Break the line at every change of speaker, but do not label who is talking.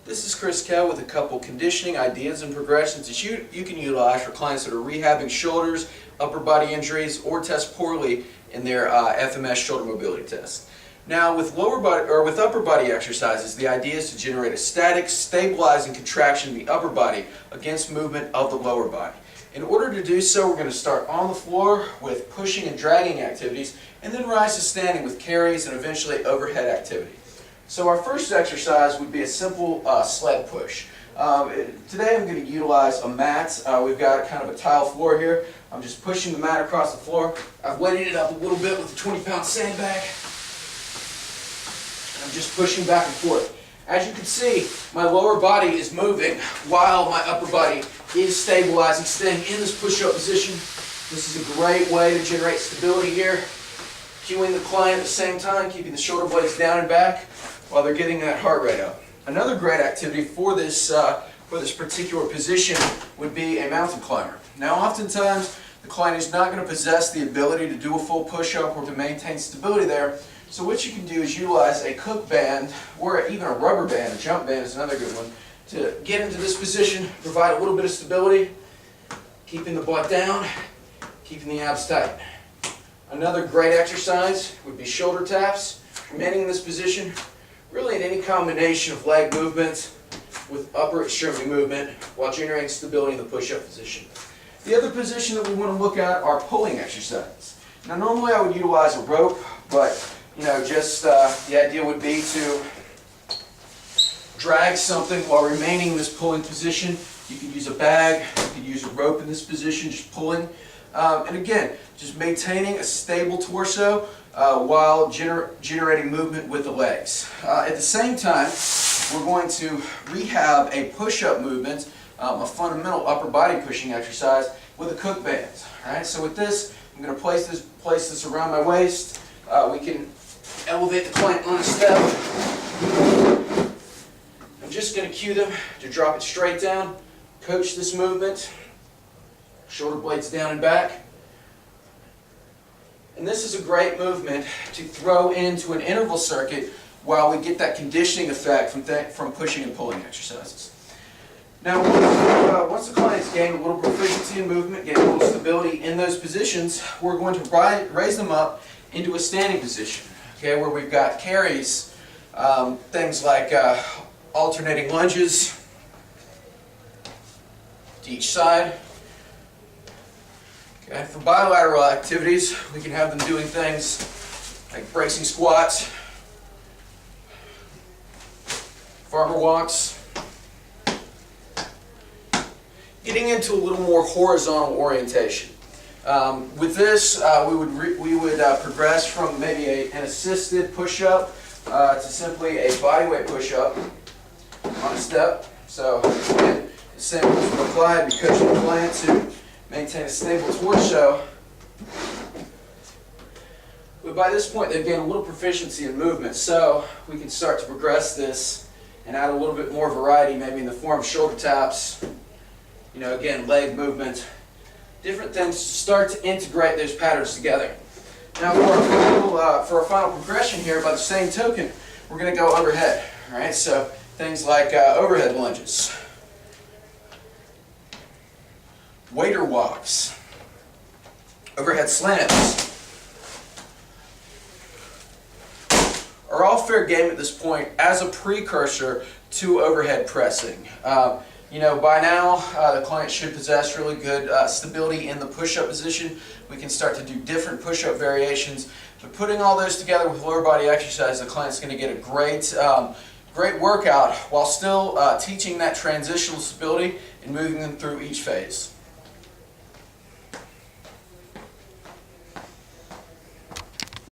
This is Chris Kell with a couple conditioning ideas and progressions that you can utilize for clients that are rehabbing shoulders, upper body injuries, or test poorly in their FMS shoulder mobility test. Now, with upper body exercises, the idea is to generate a static, stabilizing contraction in the upper body against movement of the lower body. In order to do so, we're going to start on the floor with pushing and dragging activities, and then rise to standing with carries and eventually overhead activity. So our first exercise would be a simple sled push. Today I'm going to utilize a mat. We've got kind of a tile floor here. I'm just pushing the mat across the floor. I've weighted it up a little bit with a 20-pound sandbag. I'm just pushing back and forth. As you can see, my lower body is moving while my upper body is stabilizing, staying in this push-up position. This is a great way to generate stability here. Cueing the client at the same time, keeping the shoulder blades down and back while they're getting that heart rate up. Another great activity for this particular position would be a mountain climber. Now, oftentimes the client is not going to possess the ability to do a full push-up or to maintain stability there. So what you can do is utilize a Cook band or even a rubber band. A jump band is another good one to get into this position, provide a little bit of stability, keeping the butt down, keeping the abs tight. Another great exercise would be shoulder taps. Remaining in this position, really in any combination of leg movements with upper extremity movement while generating stability in the push-up position. The other position that we want to look at are pulling exercises. Now, normally I would utilize a rope, but the idea would be to drag something while remaining in this pulling position. You could use a bag, you could use a rope in this position, just pulling. And again, just maintaining a stable torso while generating movement with the legs. At the same time, we're going to rehab a push-up movement, a fundamental upper body pushing exercise with a Cook band. All right, so with this, I'm going to place this around my waist. We can elevate the client on a step. I'm just going to cue them to drop it straight down, coach this movement, shoulder blades down and back. And this is a great movement to throw into an interval circuit while we get that conditioning effect from pushing and pulling exercises. Now, once the client's gained a little proficiency in movement, gained a little stability in those positions, we're going to raise them up into a standing position, okay, where we've got carries, things like alternating lunges to each side. Okay, for bilateral activities, we can have them doing things like bracing squats, farmer walks, getting into a little more horizontal orientation. With this, we would progress from maybe an assisted push-up to simply a bodyweight push-up on a step. So again, the same rules will apply. Be coaching the client to maintain a stable torso. But by this point, they've gained a little proficiency in movement, so we can start to progress this and add a little bit more variety, maybe in the form of shoulder taps. Again, leg movement. Different things to start to integrate those patterns together. Now, for our final progression here, by the same token, we're going to go overhead. All right, so things like overhead lunges, waiter walks, overhead slants are all fair game at this point as a precursor to overhead pressing. By now, the client should possess really good stability in the push-up position. We can start to do different push-up variations. But putting all those together with lower body exercise, the client's going to get a great workout while still teaching that transitional stability and moving them through each phase.